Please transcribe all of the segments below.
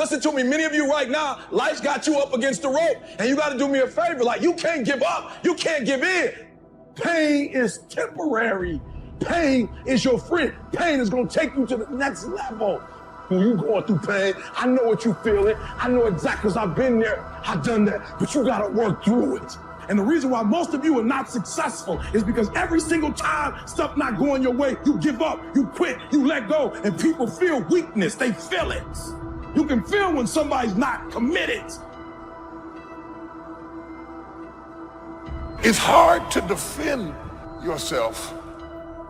Listen to me, many of you right now, life's got you up against the rope, and you got to do me a favor. Like, you can't give up. You can't give in. Pain is temporary. Pain is your friend. Pain is going to take you to the next level. When you going through pain, I know what you feeling. I know exactly, because I've been there. I've done that. But you got to work through it. And the reason why most of you are not successful is because every single time stuff not going your way, you give up, you quit, you let go, and people feel weakness. They feel it. You can feel when somebody's not committed. It's hard to defend yourself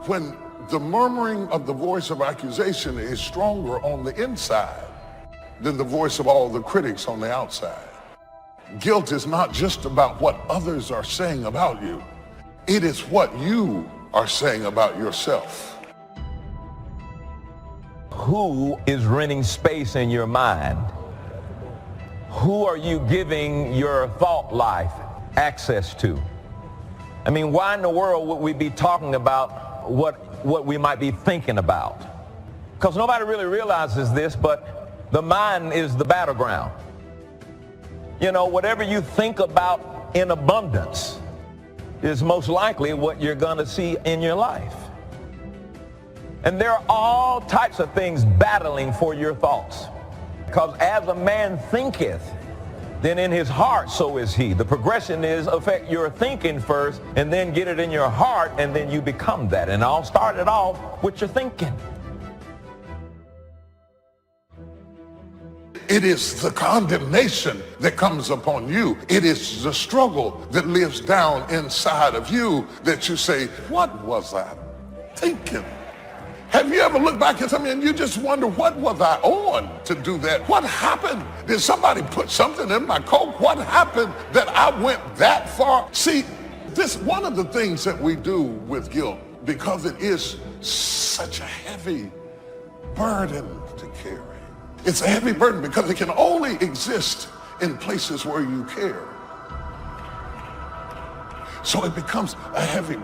when the murmuring of the voice of accusation is stronger on the inside than the voice of all the critics on the outside. Guilt is not just about what others are saying about you. It is what you are saying about yourself. Who is renting space in your mind? Who are you giving your thought life access to? I mean, why in the world would we be talking about what we might be thinking about? Because nobody really realizes this, but the mind is the battleground. You know, whatever you think about in abundance is most likely what you're going to see in your life. And there are all types of things battling for your thoughts. Because as a man thinketh, then in his heart so is he. The progression is affect your thinking first and then get it in your heart, and then you become that. And I'll start it off with your thinking. It is the condemnation that comes upon you. It is the struggle that lives down inside of you that you say, what was I thinking? Have you ever looked back at something and you just wonder, what was I on to do that? What happened? Did somebody put something in my coat? What happened that I went that far? See, this one of the things that we do with guilt, because it is such a heavy burden to carry. It's a heavy burden because it can only exist in places where you care. So it becomes a heavy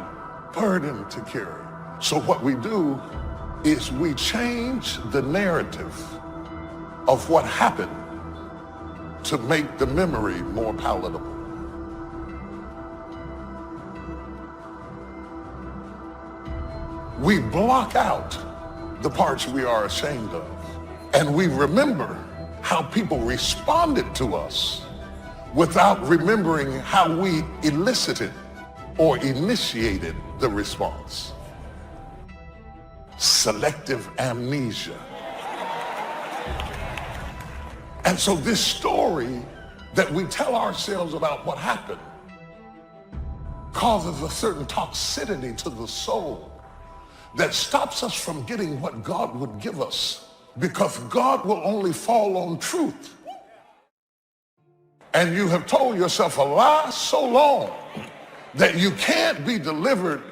burden to carry. So what we do is we change the narrative of what happened to make the memory more palatable. We block out the parts we are ashamed of. And we remember how people responded to us without remembering how we elicited or initiated the response. Selective amnesia. And so this story that we tell ourselves about what happened causes a certain toxicity to the soul that stops us from getting what God would give us. Because God will only fall on truth. And you have told yourself a lie so long that you can't be delivered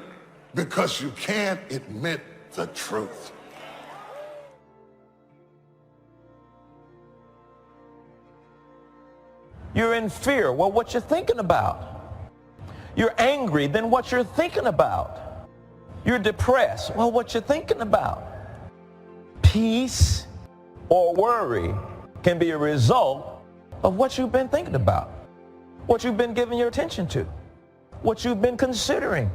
because you can't admit the truth. You're in fear. Well, what you're thinking about. You're angry. Then what you're thinking about. You're depressed. Well, what you're thinking about. Peace or worry can be a result of what you've been thinking about, what you've been giving your attention to, what you've been considering.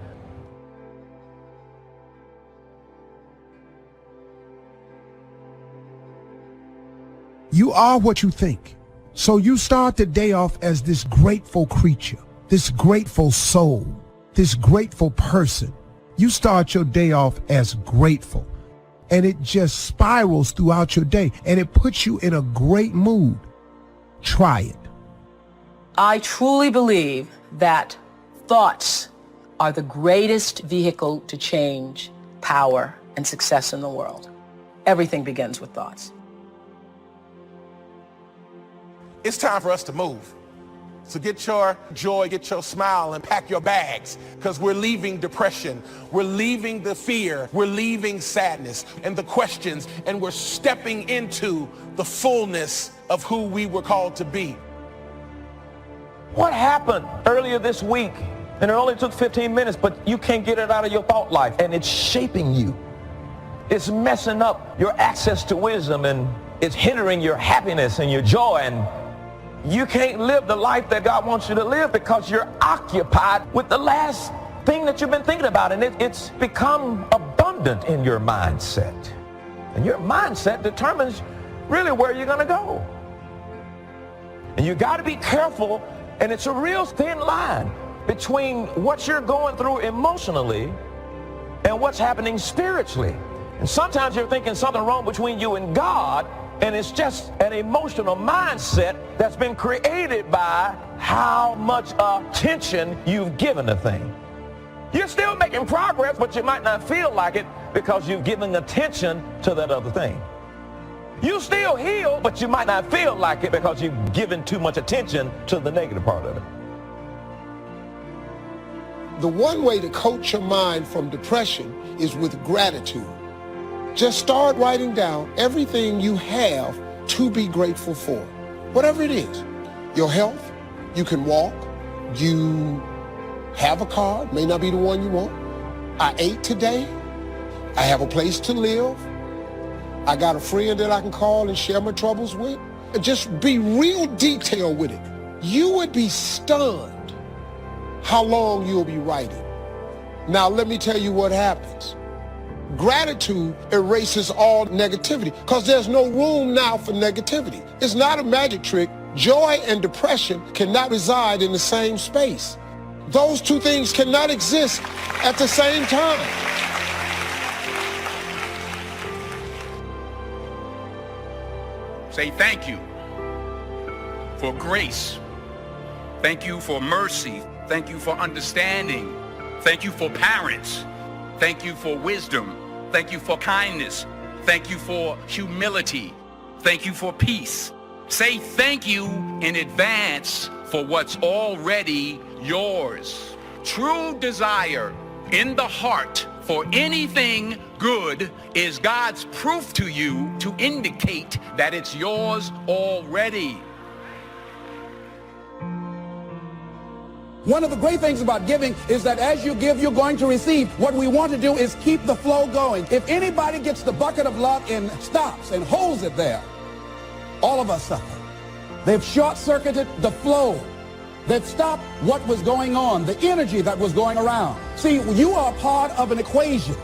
You are what you think. So you start the day off as this grateful creature, this grateful soul, this grateful person. You start your day off as grateful. And it just spirals throughout your day, and it puts you in a great mood. Try it. I truly believe that thoughts are the greatest vehicle to change, power, and success in the world. Everything begins with thoughts. It's time for us to move. So get your joy, get your smile, and pack your bags, because we're leaving depression, we're leaving the fear, we're leaving sadness and the questions, and we're stepping into the fullness of who we were called to be. What happened earlier this week? And it only took 15 minutes, but you can't get it out of your thought life, and it's shaping you. It's messing up your access to wisdom and it's hindering your happiness and your joy, and you can't live the life that God wants you to live because you're occupied with the last thing that you've been thinking about, and it's become abundant in your mindset. And your mindset determines really where you're going to go. And you got to be careful, and it's a real thin line between what you're going through emotionally and what's happening spiritually. And sometimes you're thinking something wrong between you and God, and it's just an emotional mindset that's been created by how much attention you've given a thing. You're still making progress, but you might not feel like it because you've given attention to that other thing. You still heal, but you might not feel like it because you've given too much attention to the negative part of it. The one way to coach your mind from depression is with gratitude. Just start writing down everything you have to be grateful for. Whatever it is. Your health, you can walk, you have a car, may not be the one you want. I ate today. I have a place to live. I got a friend that I can call and share my troubles with. And just be real detailed with it. You would be stunned how long you'll be writing. Now, let me tell you what happens. Gratitude erases all negativity because there's no room now for negativity. It's not a magic trick. Joy and depression cannot reside in the same space. Those two things cannot exist at the same time. Say thank you for grace. Thank you for mercy. Thank you for understanding. Thank you for parents. Thank you for wisdom. Thank you for kindness. Thank you for humility. Thank you for peace. Say thank you in advance for what's already yours. True desire in the heart for anything good is God's proof to you to indicate that it's yours already. One of the great things about giving is that as you give, you're going to receive. What we want to do is keep the flow going. If anybody gets the bucket of love and stops and holds it there, all of us suffer. They've short-circuited the flow. They've stopped what was going on, the energy that was going around. See, you are part of an equation,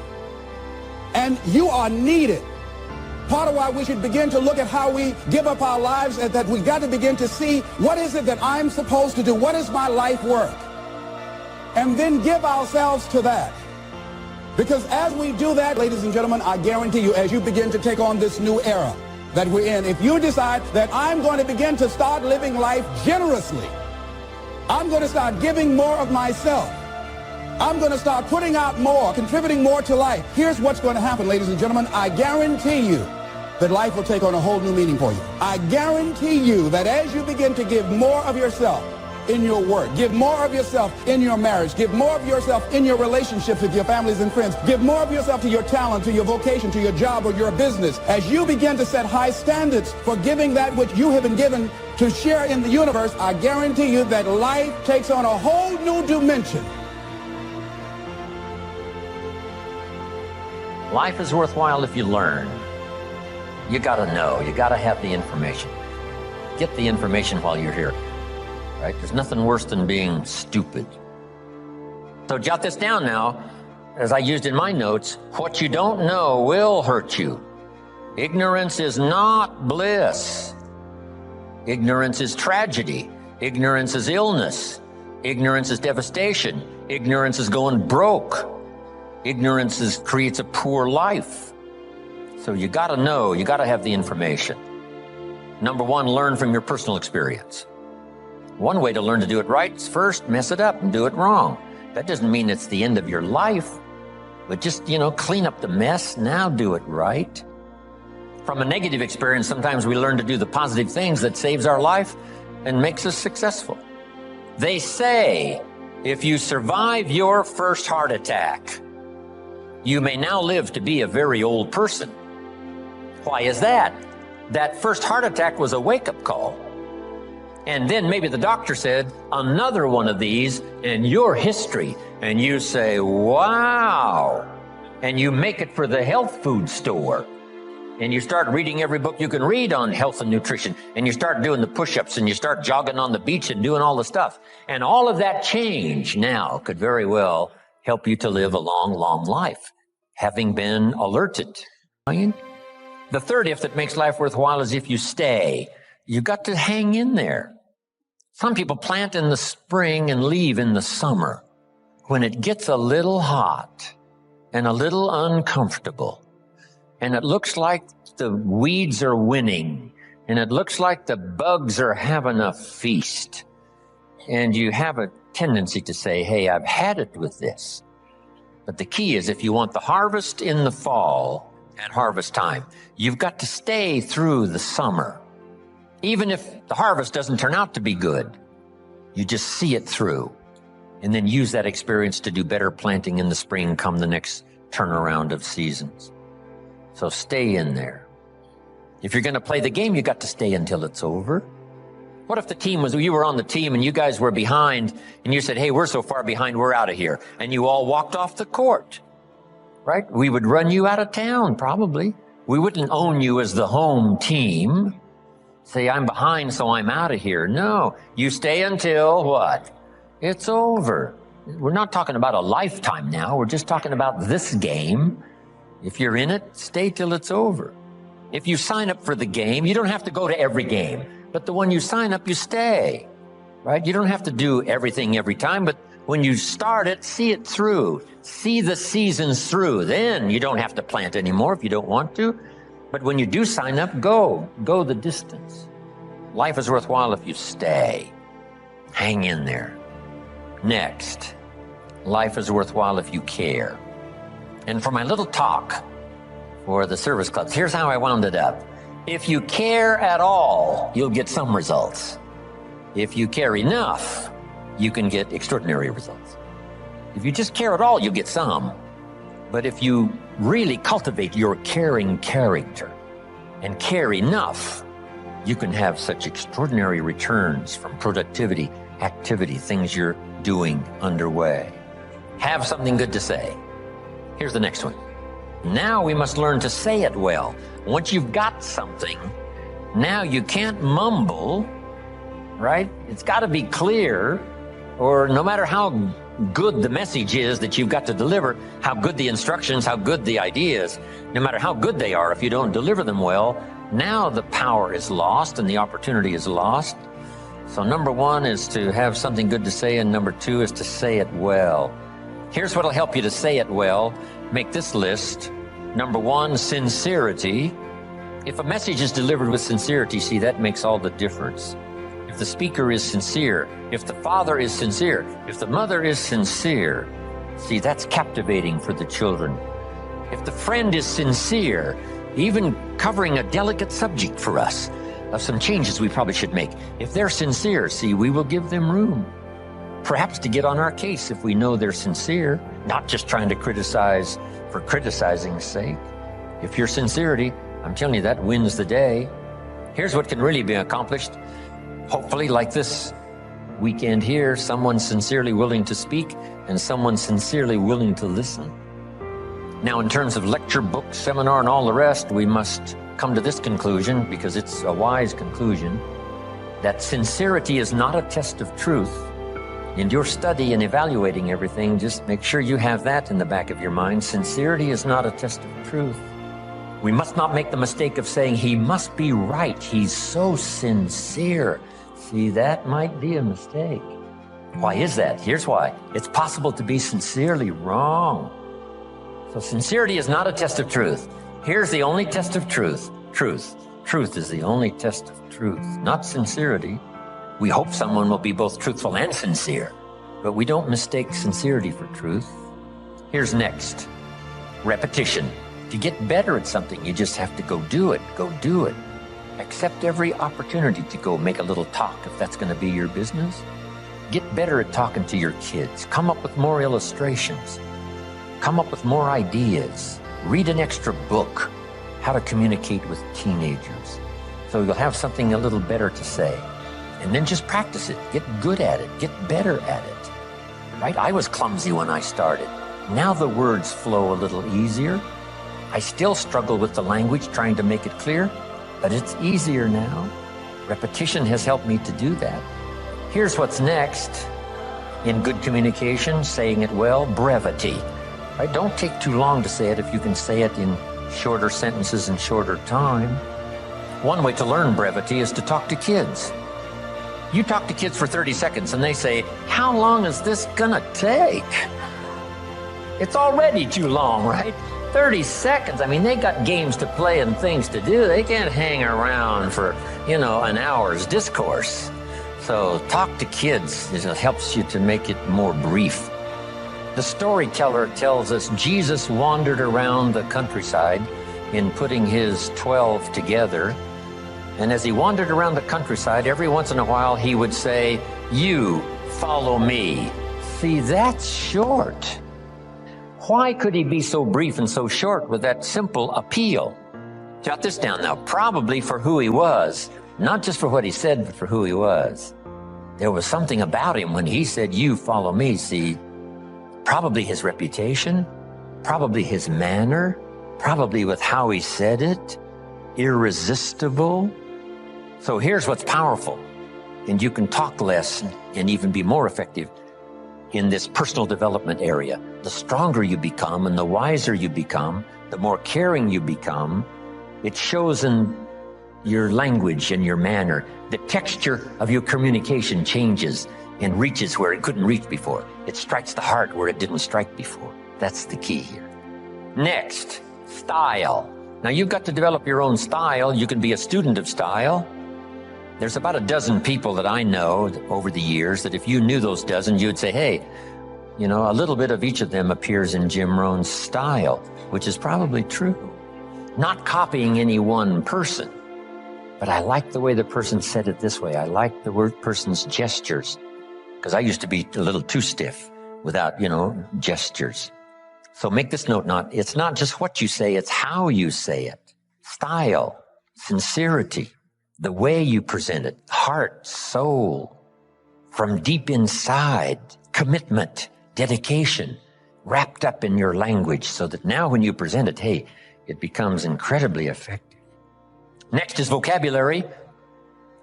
and you are needed. Part of why we should begin to look at how we give up our lives is that we got to begin to see what is it that I'm supposed to do? What is my life work? And then give ourselves to that. Because as we do that, ladies and gentlemen, I guarantee you, as you begin to take on this new era that we're in, if you decide that I'm going to begin to start living life generously, I'm going to start giving more of myself, I'm going to start putting out more, contributing more to life. Here's what's going to happen, ladies and gentlemen. I guarantee you that life will take on a whole new meaning for you. I guarantee you that as you begin to give more of yourself in your work, give more of yourself in your marriage, give more of yourself in your relationships with your families and friends, give more of yourself to your talent, to your vocation, to your job or your business. As you begin to set high standards for giving that which you have been given to share in the universe, I guarantee you that life takes on a whole new dimension. Life is worthwhile if you learn. You gotta know, you gotta have the information. Get the information while you're here, right? There's nothing worse than being stupid. So jot this down now, as I used in my notes. What you don't know will hurt you. Ignorance is not bliss. Ignorance is tragedy. Ignorance is illness. Ignorance is devastation. Ignorance is going broke. Ignorance creates a poor life. So you gotta know, you gotta have the information. Number one, learn from your personal experience. One way to learn to do it right is first mess it up and do it wrong. That doesn't mean it's the end of your life, but just, clean up the mess, now do it right. From a negative experience, sometimes we learn to do the positive things that saves our life and makes us successful. They say, if you survive your first heart attack, you may now live to be a very old person. Why is that? That first heart attack was a wake-up call. And then maybe the doctor said, another one of these and your history. And you say, wow. And you make it for the health food store. and you start reading every book you can read on health and nutrition, and you start doing the push-ups, and you start jogging on the beach and doing all the stuff. And all of that change now could very well help you to live a long, long life, having been alerted. The third if that makes life worthwhile is if you stay. You got to hang in there. Some people plant in the spring and leave in the summer. When it gets a little hot and a little uncomfortable, and it looks like the weeds are winning, and it looks like the bugs are having a feast, and you have a tendency to say, hey, I've had it with this. But the key is if you want the harvest in the fall at harvest time, you've got to stay through the summer. Even if the harvest doesn't turn out to be good, you just see it through and then use that experience to do better planting in the spring come the next turnaround of seasons. So stay in there. If you're going to play the game, you got to stay until it's over. What if you were on the team and you guys were behind and you said, hey, we're so far behind, we're out of here. And you all walked off the court, right? We would run you out of town, probably. We wouldn't own you as the home team. Say, I'm behind, so I'm out of here. No, you stay until what? It's over. We're not talking about a lifetime now. We're just talking about this game. If you're in it, stay till it's over. If you sign up for the game, you don't have to go to every game. But the one you sign up, you stay, right? You don't have to do everything every time, but when you start it, see it through. See the seasons through. Then you don't have to plant anymore if you don't want to. But when you do sign up, go the distance. Life is worthwhile if you stay. Hang in there. Next, life is worthwhile if you care. And for my little talk for the service clubs, here's how I wound it up. If you care at all, you'll get some results. If you care enough, you can get extraordinary results. If you just care at all, you'll get some. But if you really cultivate your caring character and care enough, you can have such extraordinary returns from productivity, activity, things you're doing underway. Have something good to say. Here's the next one. Now we must learn to say it well. Once you've got something, now you can't mumble, right? It's got to be clear, or no matter how good the message is that you've got to deliver, how good the instructions, how good the ideas, no matter how good they are, if you don't deliver them well, now the power is lost and the opportunity is lost. So number one is to have something good to say, and number two is to say it well. Here's what'll help you to say it well. Make this list. Number one, sincerity. If a message is delivered with sincerity, see, that makes all the difference. If the speaker is sincere, if the father is sincere, if the mother is sincere, see, that's captivating for the children. If the friend is sincere, even covering a delicate subject for us, of some changes we probably should make, if they're sincere, see, we will give them room. Perhaps to get on our case if we know they're sincere, not just trying to criticize for criticizing's sake. If your sincerity, I'm telling you, that wins the day. Here's what can really be accomplished. Hopefully, like this weekend here, someone sincerely willing to speak and someone sincerely willing to listen. Now, in terms of lecture, book, seminar, and all the rest, we must come to this conclusion, because it's a wise conclusion, that sincerity is not a test of truth. In your study and evaluating everything, just make sure you have that in the back of your mind. Sincerity is not a test of truth. We must not make the mistake of saying, he must be right. He's so sincere. See, that might be a mistake. Why is that? Here's why. It's possible to be sincerely wrong. So sincerity is not a test of truth. Here's the only test of truth. Truth is the only test of truth, not sincerity. We hope someone will be both truthful and sincere, but we don't mistake sincerity for truth. Here's next. Repetition. To get better at something, you just have to go do it. Go do it. Accept every opportunity to go make a little talk if that's going to be your business. Get better at talking to your kids. Come up with more illustrations. Come up with more ideas. Read an extra book. How to communicate with teenagers. So you'll have something a little better to say. And then just practice it. Get good at it. Get better at it. Right? I was clumsy when I started. Now the words flow a little easier. I still struggle with the language, trying to make it clear, but it's easier now. Repetition has helped me to do that. Here's what's next. In good communication, saying it well, brevity. Right? Don't take too long to say it if you can say it in shorter sentences and shorter time. One way to learn brevity is to talk to kids. You talk to kids for 30 seconds and they say, how long is this gonna take? It's already too long, right? 30 seconds. I mean, they got games to play and things to do. They can't hang around for, an hour's discourse. So talk to kids. It helps you to make it more brief. The storyteller tells us Jesus wandered around the countryside in putting his 12 together. And as he wandered around the countryside, every once in a while he would say, you follow me. See, that's short. Why could he be so brief and so short with that simple appeal? Jot this down now. Probably for who he was, not just for what he said, but for who he was. There was something about him when he said, you follow me. See, probably his reputation, probably his manner, probably with how he said it, irresistible. So here's what's powerful, and you can talk less and even be more effective in this personal development area. The stronger you become and the wiser you become, the more caring you become, it shows in your language and your manner. The texture of your communication changes and reaches where it couldn't reach before. It strikes the heart where it didn't strike before. That's the key here. Next, style. Now you've got to develop your own style. You can be a student of style. There's about a dozen people that I know over the years that if you knew those dozen, you'd say, hey, a little bit of each of them appears in Jim Rohn's style, which is probably true. Not copying any one person, but I like the way the person said it this way. I like the person's gestures, because I used to be a little too stiff without, gestures. So make this note, it's not just what you say, it's how you say it. Style, sincerity, the way you present it, heart, soul, from deep inside, commitment, dedication, wrapped up in your language so that now when you present it, hey, it becomes incredibly effective. Next is vocabulary.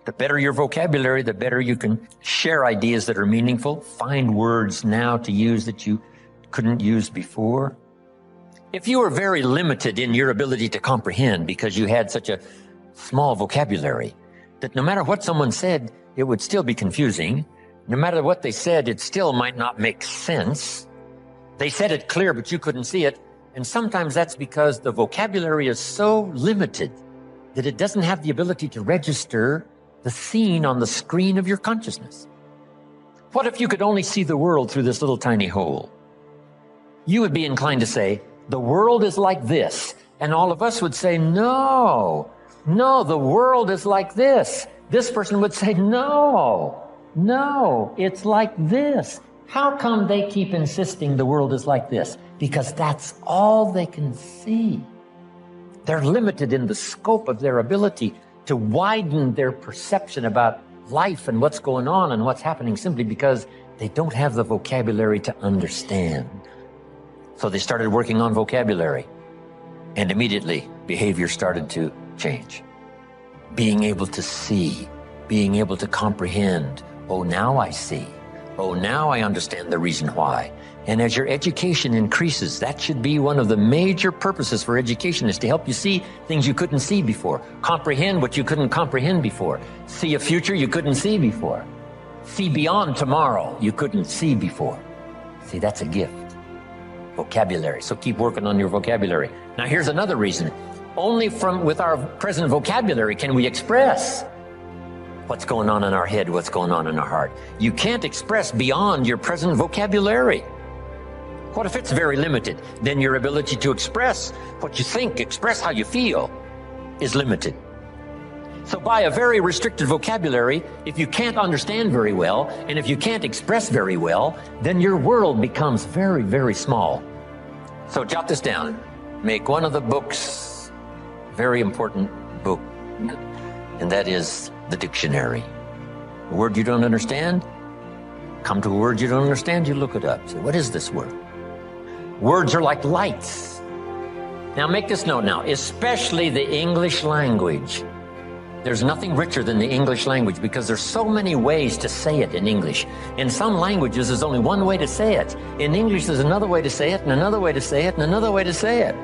The better your vocabulary, the better you can share ideas that are meaningful, find words now to use that you couldn't use before. If you were very limited in your ability to comprehend because you had such a small vocabulary, that no matter what someone said, it would still be confusing. No matter what they said, it still might not make sense. They said it clear, but you couldn't see it. And sometimes that's because the vocabulary is so limited that it doesn't have the ability to register the scene on the screen of your consciousness. What if you could only see the world through this little tiny hole? You would be inclined to say, the world is like this. And all of us would say, no, the world is like this. This person would say, no, it's like this. How come they keep insisting the world is like this? Because that's all they can see. They're limited in the scope of their ability to widen their perception about life and what's going on and what's happening simply because they don't have the vocabulary to understand. So they started working on vocabulary, and immediately behavior started to change. Being able to see, being able to comprehend. Oh, now I see. Oh, now I understand the reason why. And as your education increases, that should be one of the major purposes for education, is to help you see things you couldn't see before, comprehend what you couldn't comprehend before, see a future you couldn't see before, see beyond tomorrow you couldn't see before. See, that's a gift. Vocabulary. So keep working on your vocabulary. Now here's another reason. Only with our present vocabulary can we express what's going on in our head, what's going on in our heart. You can't express beyond your present vocabulary. What if it's very limited? Then your ability to express what you think, express how you feel, is limited. So by a very restricted vocabulary, if you can't understand very well, and if you can't express very well, then your world becomes very, very small. So jot this down. Make one of the books a very important book, and that is the dictionary. A word you don't understand, come to a word you don't understand, you look it up. Say, what is this word? Words are like lights. Now make this note now, especially the English language. There's nothing richer than the English language because there's so many ways to say it in English. In some languages, there's only one way to say it. In English, there's another way to say it, and another way to say it, and another way to say it.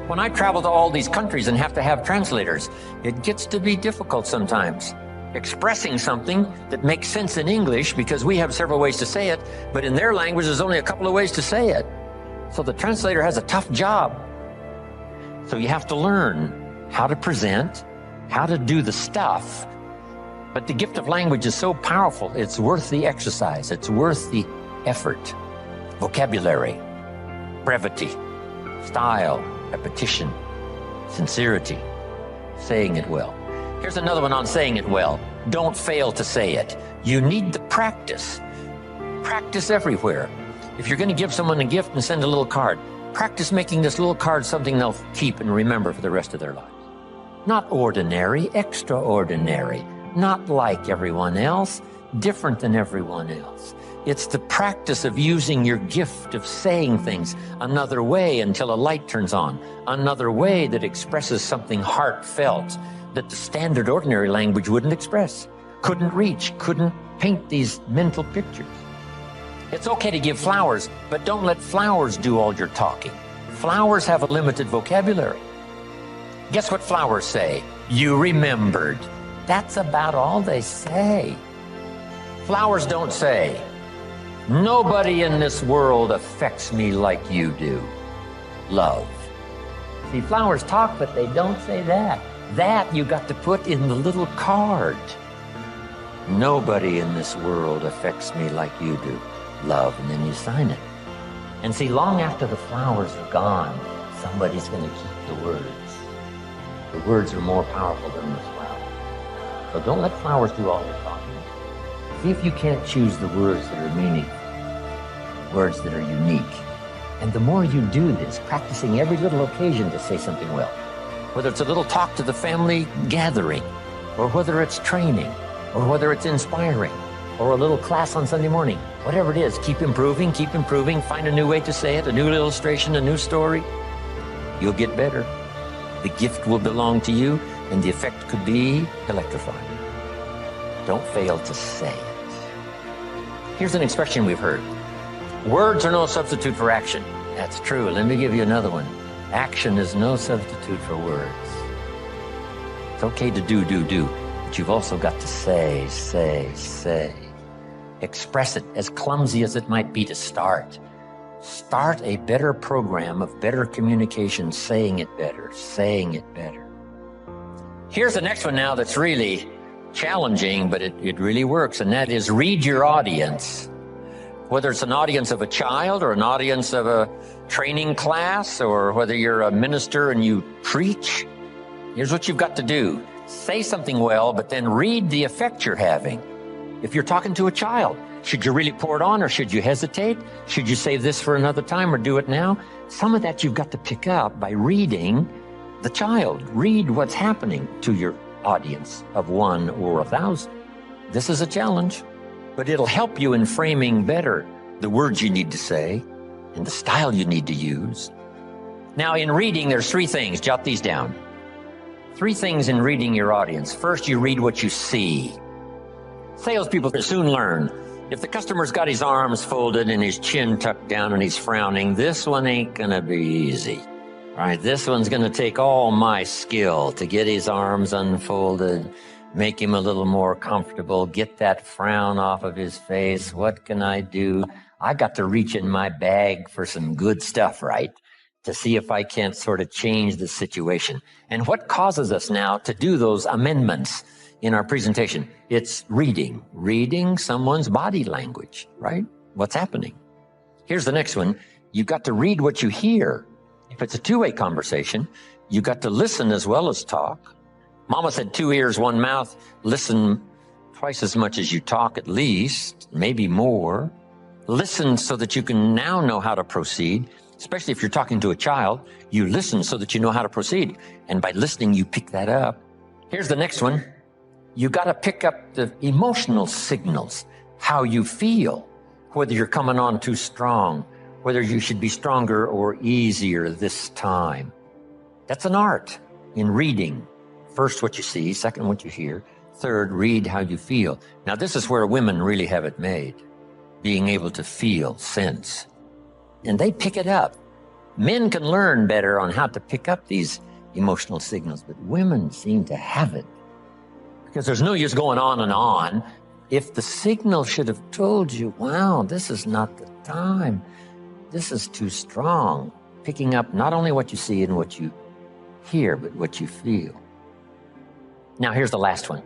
When I travel to all these countries and have to have translators, it gets to be difficult sometimes. Expressing something that makes sense in English because we have several ways to say it, but in their language, there's only a couple of ways to say it. So the translator has a tough job. So you have to learn how to present, how to do the stuff. But the gift of language is so powerful, it's worth the exercise. It's worth the effort. Vocabulary, brevity, style, repetition, sincerity, saying it well. Here's another one on saying it well. Don't fail to say it. You need the practice. Practice everywhere. If you're going to give someone a gift and send a little card, practice making this little card something they'll keep and remember for the rest of their lives. Not ordinary, extraordinary. Not like everyone else, different than everyone else. It's the practice of using your gift of saying things another way until a light turns on, another way that expresses something heartfelt that the standard ordinary language wouldn't express, couldn't reach, couldn't paint these mental pictures. It's okay to give flowers, but don't let flowers do all your talking. Flowers have a limited vocabulary. Guess what flowers say? You remembered. That's about all they say. Flowers don't say, nobody in this world affects me like you do. Love. See, flowers talk, but they don't say that. That you got to put in the little card. Nobody in this world affects me like you do. Love, and then you sign it. And see, long after the flowers are gone, somebody's going to keep the words. The words are more powerful than the flowers. So don't let flowers do all your talking. See if you can't choose the words that are meaningful, words that are unique. And the more you do this, practicing every little occasion to say something well, whether it's a little talk to the family gathering, or whether it's training, or whether it's inspiring, or a little class on Sunday morning, whatever it is, keep improving, find a new way to say it, a new illustration, a new story. You'll get better. The gift will belong to you, and the effect could be electrifying. Don't fail to say it. Here's an expression we've heard. Words are no substitute for action. That's true. Let me give you another one. Action is no substitute for words. It's okay to do, but you've also got to say. Express it, as clumsy as it might be to start. Start a better program of better communication, saying it better. Here's the next one now that's really challenging, but it really works, and that is read your audience. Whether it's an audience of a child or an audience of a training class, or whether you're a minister and you preach, here's what you've got to do. Say something well, but then read the effect you're having. If you're talking to a child, should you really pour it on, or should you hesitate? Should you save this for another time or do it now? Some of that you've got to pick up by reading the child. Read what's happening to your audience of 1 or 1,000. This is a challenge, but it'll help you in framing better the words you need to say and the style you need to use. Now, in reading, there's 3 things. Jot these down. 3 things in reading your audience. First, you read what you see. Salespeople soon learn. If the customer's got his arms folded and his chin tucked down and he's frowning, this one ain't gonna be easy. All right, this one's gonna take all my skill to get his arms unfolded, make him a little more comfortable, get that frown off of his face. What can I do? I got to reach in my bag for some good stuff, right? To see if I can't sort of change the situation. And what causes us now to do those amendments in our presentation? It's reading someone's body language, right? What's happening? Here's the next one. You've got to read what you hear. If it's a two-way conversation, you got to listen as well as talk. Mama said 2 ears, 1 mouth. Listen twice as much as you talk, at least, maybe more. Listen so that you can now know how to proceed. Especially if you're talking to a child, you listen so that you know how to proceed. And by listening, you pick that up. Here's the next one. You got to pick up the emotional signals, how you feel, whether you're coming on too strong, whether you should be stronger or easier this time. That's an art in reading. First, what you see. Second, what you hear. Third, read how you feel. Now, this is where women really have it made. Being able to feel, sense. And they pick it up. Men can learn better on how to pick up these emotional signals, but women seem to have it. Because there's no use going on and on. If the signal should have told you, wow, this is not the time. This is too strong. Picking up not only what you see and what you hear, but what you feel. Now, here's the last one.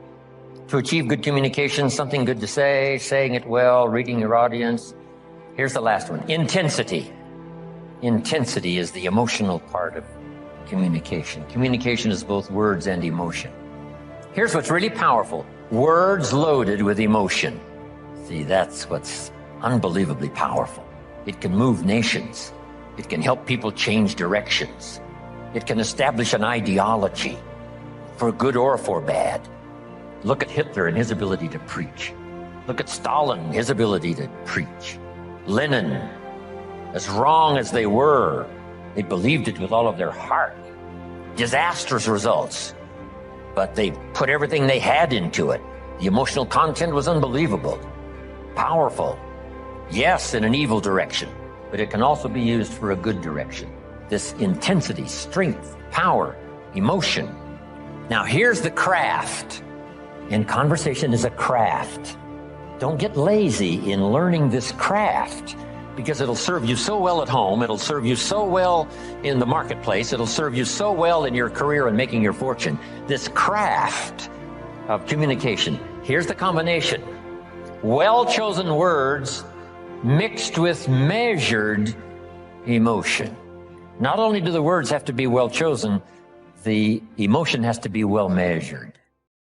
To achieve good communication, something good to say, saying it well, reading your audience. Here's the last one. Intensity. Intensity is the emotional part of communication. Communication is both words and emotion. Here's what's really powerful. Words loaded with emotion. See, that's what's unbelievably powerful. It can move nations. It can help people change directions. It can establish an ideology, for good or for bad. Look at Hitler and his ability to preach. Look at Stalin, his ability to preach. Lenin, as wrong as they were, they believed it with all of their heart. Disastrous results, but they put everything they had into it. The emotional content was unbelievable, powerful. Yes, in an evil direction, but it can also be used for a good direction. This intensity, strength, power, emotion. Now here's the craft. And conversation is a craft. Don't get lazy in learning this craft, because it'll serve you so well at home. It'll serve you so well in the marketplace. It'll serve you so well in your career and making your fortune. This craft of communication. Here's the combination. Well-chosen words mixed with measured emotion. Not only do the words have to be well chosen, the emotion has to be well measured.